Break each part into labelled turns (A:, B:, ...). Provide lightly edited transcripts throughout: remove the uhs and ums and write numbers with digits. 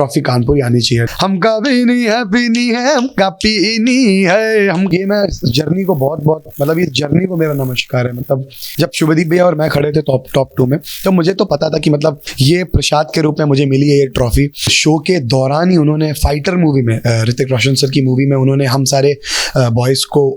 A: Trophy Kanpur ही आनी चाहिए। हमका भी नहीं है पीनी है, हमका पीनी है हम। ये मैं जर्नी को बहुत मतलब इस जर्नी को मेरा नमस्कार है। मतलब जब शुभदीप भैया और मैं खड़े थे टॉप 2 में, तो मुझे तो पता था कि मतलब ये प्रसाद के रूप में मुझे मिली है ये ट्रॉफी। शो के दौरान ही उन्होंने फाइटर मूवी में, ऋतिक रोशन सर की मूवी में, उन्होंने हम सारे बॉयज़ को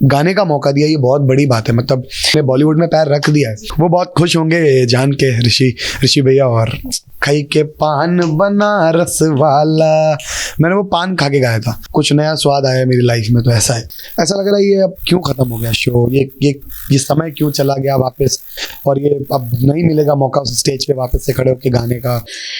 A: गाने का मौका दिया। ये बहुत बड़ी बात है। मतलब मैं बॉलीवुड में पैर रख दिया है। वो बहुत खुश होंगे जान के ऋषि भैया। और खाई के पान बनारस वाला, मैंने वो पान खा के गाया था। कुछ नया स्वाद आया मेरी लाइफ में। तो ऐसा है, ऐसा लग रहा है ये अब क्यों खत्म हो गया शो, ये समय क्यों चला गया वापस, और ये अब नहीं मिलेगा मौका उस स्टेज पे वापस से खड़े होकर गाने का।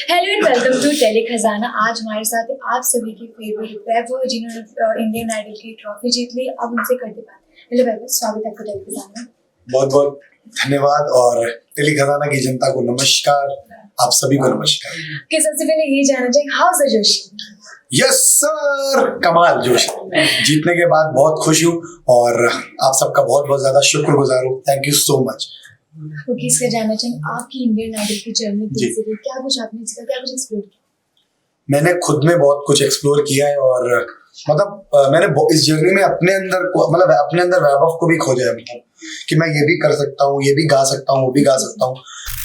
B: Hello and welcome to tele खजाना। आज हमारे साथ है आप सभी की फेवरेट वैभव, जिन्होंने इंडियन आइडल की ट्रॉफी जीत ली। अब उनसे करते बात। हेलो वैभव, स्वागत है आपका टेली खजाना में।
A: बहुत बहुत धन्यवाद और टेली खजाना की जनता को नमस्कार, आप सभी को नमस्कार।
B: कि सबसे पहले ये जानना चाहिए, हाउ इज द जोश?
A: यस सर, कमाल जोश। जीतने के बाद बहुत खुश हूँ और आप सबका बहुत बहुत ज्यादा शुक्रगुजार हूँ। Thank you so much.
B: Okay, इसका जानना चाहिए आपकी इंडियन आइडल की जर्नी कैसी रही? क्या कुछ आपने सीखा, क्या कुछ एक्सप्लोर किया?
A: मैंने खुद में बहुत कुछ एक्सप्लोर किया है और मतलब मैंने इस जर्नी में अपने अंदर वैभव को भी खोजा है। मतलब कि मैं ये भी कर सकता हूँ, ये भी गा सकता हूँ, वो भी गा सकता हूँ।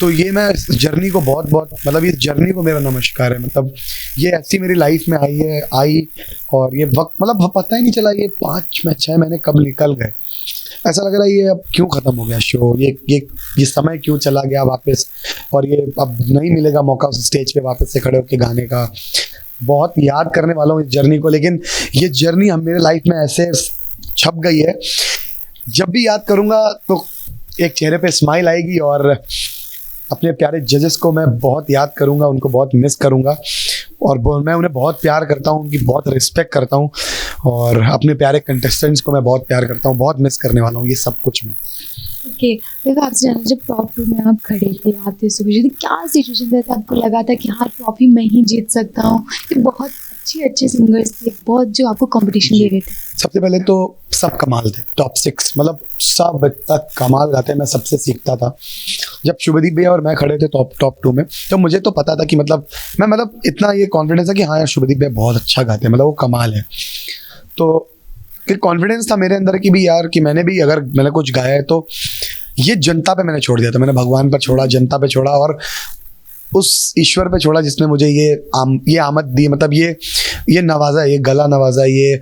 A: तो ये मैं इस जर्नी को बहुत मतलब इस जर्नी को मेरा नमस्कार है। मतलब ये ऐसी मेरी लाइफ में आई और ये वक्त मतलब पता ही नहीं चला ये 5 में 6 महीने कब निकल गए। ऐसा लग रहा है ये अब क्यों खत्म हो गया शो, ये समय क्यों चला गया वापस, और ये अब नहीं मिलेगा मौका उस स्टेज पे वापस से खड़े होकर गाने का। बहुत याद करने वाला हूँ इस जर्नी को, लेकिन ये जर्नी हम मेरे लाइफ में ऐसे छप गई है, जब भी याद करूँगा तो एक चेहरे पे स्माइल आएगी। और अपने प्यारे जजेस को मैं बहुत याद करूँगा, उनको बहुत मिस करूँगा और मैं उन्हें बहुत प्यार करता हूँ, उनकी बहुत रिस्पेक्ट करता हूँ। और अपने प्यारे कंटेस्टेंट्स को मैं बहुत प्यार करता हूँ, बहुत मिस करने वाला हूँ ये सब कुछ में।
B: ओके, देखो आपसे जानना, जब टॉप 2 में आप खड़े थे, आप थे सुबह, क्या सिचुएशन था? आपको लगा था कि हाँ ट्रॉफी मैं ही जीत सकता हूँ? बहुत अच्छे सिंगर्स थे, बहुत जो आपको कंपटीशन दे रहे थे।
A: सबसे पहले तो सब कमाल थे, टॉप 6 मतलब सब तक कमाल गाते हैं। मैं सबसे सीखता था। जब शुभदीप भैया और मैं खड़े थे टॉप 2 में, तो मुझे तो पता था कि मतलब मैं इतना ये कॉन्फिडेंस है कि हाँ यार शुभदीप भैया बहुत अच्छा गाते हैं, मतलब वो कमाल है। तो फिर कॉन्फिडेंस था मेरे अंदर कि भी यार कि अगर मैंने कुछ गाया है तो ये जनता पे मैंने छोड़ दिया था। मैंने भगवान पर छोड़ा, जनता पे छोड़ा और उस ईश्वर पे छोड़ा जिसने मुझे ये आमद दी। मतलब ये नवाजा, ये गला नवाजा, ये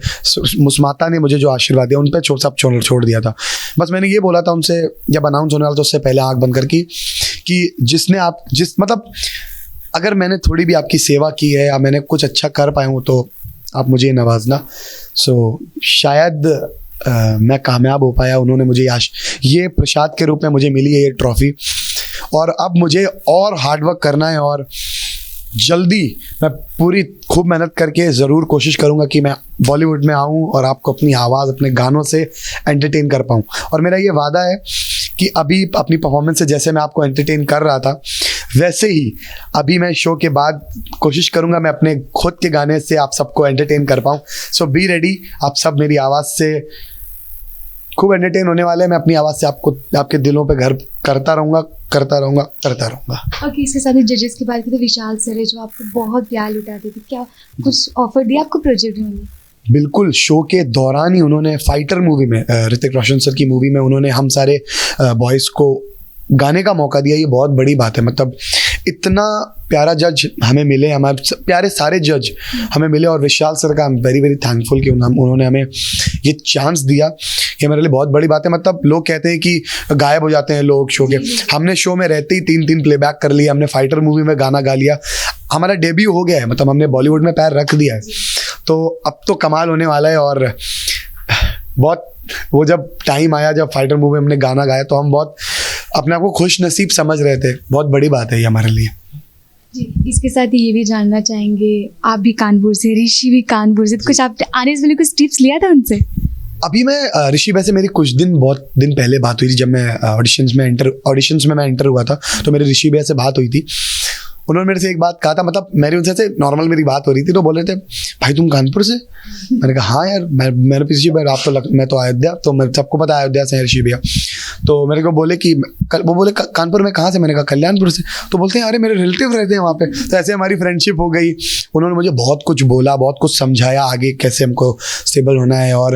A: मुस्माता ने मुझे जो आशीर्वाद दिया, उन पे सब छोड़ दिया था। बस मैंने ये बोला था उनसे, जब अनाउंस होने वाला था उससे पहले आंख बंद कर कि मतलब अगर मैंने थोड़ी भी आपकी सेवा की है या मैंने कुछ अच्छा कर पाया हूँ तो आप मुझे नवाजना। शायद मैं कामयाब हो पाया। उन्होंने मुझे ये प्रसाद के रूप में मुझे मिली है ये ट्रॉफी। और अब मुझे और हार्डवर्क करना है और जल्दी मैं पूरी खूब मेहनत करके ज़रूर कोशिश करूँगा कि मैं बॉलीवुड में आऊँ और आपको अपनी आवाज़, अपने गानों से एंटरटेन कर पाऊँ। और मेरा ये वादा है कि अभी अपनी परफॉर्मेंस से जैसे मैं आपको एंटरटेन कर रहा था, वैसे ही अभी मैं शो के बाद कोशिश करूँगा मैं अपने खुद के गाने से आप सबको एंटरटेन कर पाऊँ। सो बी रेडी, आप सब मेरी आवाज़ से खूब एंटरटेन होने वाले हैं। मैं अपनी आवाज़ से आपके दिलों पे घर करता रहूँगा।
B: ओके, इसके साथ ही जजेस की बात की तो विशाल सर है जो आपको बहुत प्यार लुटाते थे। क्या कुछ ऑफर दिया आपको प्रोजेक्ट में?
A: बिल्कुल, शो के दौरान ही उन्होंने फाइटर मूवी में, ऋतिक रोशन सर की मूवी में, उन्होंने हम सारे बॉयज़ को गाने का मौका दिया। ये बहुत बड़ी बात है। मतलब इतना प्यारा जज हमें मिले, हमारे प्यारे सारे जज हमें मिले और विशाल सर का I am very very thankful कि उन्होंने हमें ये चांस दिया। ये मेरे लिए बहुत बड़ी बात है। मतलब लोग कहते हैं कि गायब हो जाते हैं लोग शो के, हमने शो में रहते ही 3 प्लेबैक कर लिया, हमने फाइटर मूवी में गाना गा लिया, हमारा डेब्यू हो गया है, मतलब हमने बॉलीवुड में पैर रख दिया है। तो अब तो कमाल होने वाला है। और बहुत वो जब टाइम आया जब फाइटर मूवी में हमने गाना गाया तो हम बहुत अपने आप को खुश नसीब समझ रहे थे। बहुत बड़ी बात है ये हमारे लिए।
B: जी, इसके साथ ही ये भी जानना चाहेंगे, आप भी कानपुर से, ऋषि भी कानपुर से, कुछ आप आने से पहले कुछ टिप्स लिया था उनसे?
A: अभी मैं ऋषि भाई से मेरी बहुत दिन पहले बात हुई थी। जब मैं ऑडिशंस में मैं एंटर हुआ था तो मेरे ऋषि भाई से बात हुई थी उन्होंने मेरे से एक बात कहा था, मतलब मेरी उनसे से नॉर्मल मेरी बात हो रही थी, तो बोल रहे थे भाई तुम कानपुर से? मैंने कहा हाँ यार, मेरे पीछे भाई आप तो मैं तो अयोध्या, तो मैं सबको पता है अयोध्या से ऋषि भैया। तो मेरे को बोले कि वो बोले कानपुर में कहाँ से? मैंने कहा कल्याणपुर से। तो बोलते हैं अरे मेरे रिलेटिव रहते हैं वहाँ पे। तो ऐसे हमारी फ्रेंडशिप हो गई। उन्होंने मुझे बहुत कुछ बोला, बहुत कुछ समझाया आगे कैसे हमको स्टेबल होना है, और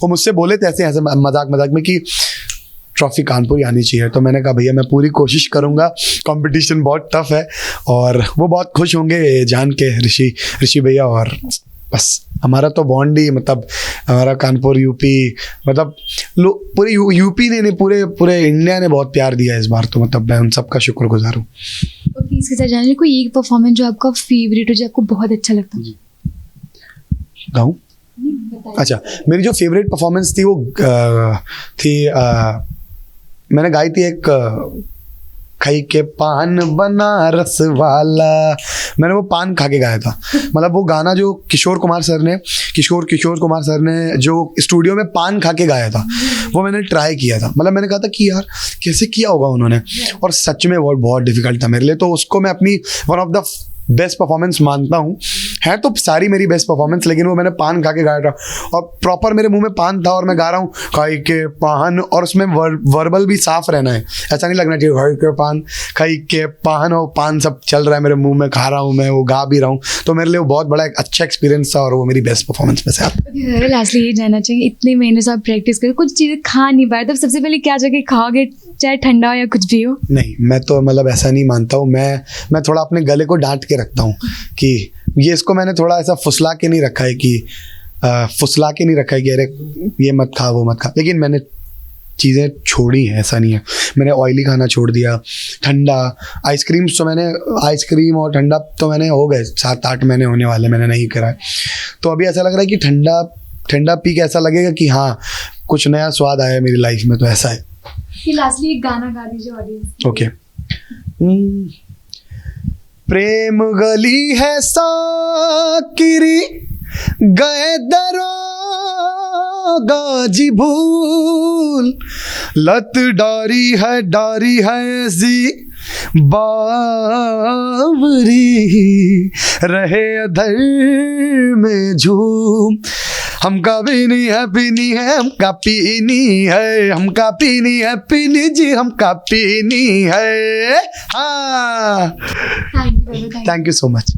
A: वो मुझसे बोले थे ऐसे मजाक मजाक में कि ट्रॉफी कानपुर ही आनी चाहिए। तो मैंने कहा भैया मैं पूरी कोशिश करूँगा, कंपटीशन बहुत टफ है। और वो बहुत खुश होंगे जान के ऋषि भैया। और बस हमारा तो बॉन्ड ही, मतलब हमारा कानपुर यूपी, मतलब पूरे यूपी ने नहीं, पूरे इंडिया ने बहुत प्यार दिया इस बार। तो मतलब मैं उन सबका शुक्रगुजार हूँ।
B: ओके, इसके साथ जानिए कोई एक परफॉर्मेंस जो आपका फेवरेट हो, जो आपको बहुत अच्छा लगता है?
A: गाऊं? अच्छा, मेरी जो फेवरेट परफॉर्मेंस थी वो मैंने गाई थी एक खाई के पान बनारस वाला। मैंने वो पान खा के गाया था। मतलब वो गाना जो किशोर कुमार सर ने जो स्टूडियो में पान खा के गाया था, वो मैंने ट्राई किया था। मतलब मैंने कहा था कि यार कैसे किया होगा उन्होंने, और सच में वो बहुत डिफिकल्ट था मेरे लिए। तो उसको मैं अपनी one of the best performance मानता हूँ। है तो सारी मेरी बेस्ट परफॉर्मेंस, लेकिन वो मैंने पान खा के गाया था, और प्रॉपर मेरे मुंह में पान था, और मैं गा रहा हूँ खाई के पान, और उसमें वर्बल भी साफ रहना है, ऐसा नहीं लगना चाहिए खाई के पान, और पान सब चल रहा है मेरे मुंह में, खा रहा हूँ मैं, वो गा भी रहा हूँ। तो मेरे लिए वो बहुत बड़ा एक अच्छा एक्सपीरियंस था, और वो मेरी बेस्ट परफॉर्मेंस में से आता।
B: लास्टली ये जानना चाहिए, इतने महीने से आप प्रैक्टिस कर कुछ चीज़ें खा नहीं पाए, तब सबसे पहले क्या जगह खाओगे, चाहे ठंडा हो या कुछ भी हो? नहीं,
A: मैं तो मतलब ऐसा नहीं मानता हूँ। मैं थोड़ा अपने गले को डांट के रखता हूँ कि ये, इसको मैंने थोड़ा ऐसा फुसला के नहीं रखा है कि अरे ये मत खा वो मत खा। लेकिन मैंने चीज़ें छोड़ी हैं, ऐसा नहीं है। मैंने ऑयली खाना छोड़ दिया, ठंडा आइसक्रीम और ठंडा तो मैंने हो गए 7-8 महीने होने वाले, मैंने नहीं करा है। तो अभी ऐसा लग रहा है कि ठंडा पी के ऐसा लगेगा कि हाँ कुछ नया स्वाद आया मेरी लाइफ में। तो ऐसा है
B: कि लास्टली एक गाना गा दीजिए ऑडियंस।
A: ओके। प्रेम गली है साकिरी गए दरोगा जी भूल, लत डारी है ऐसी बावरी, रहे अधर में झूम, हमका पीनी है हमका पीनी है पीनी जी, हमका पीनी है। हाँ, थैंक यू सो मच।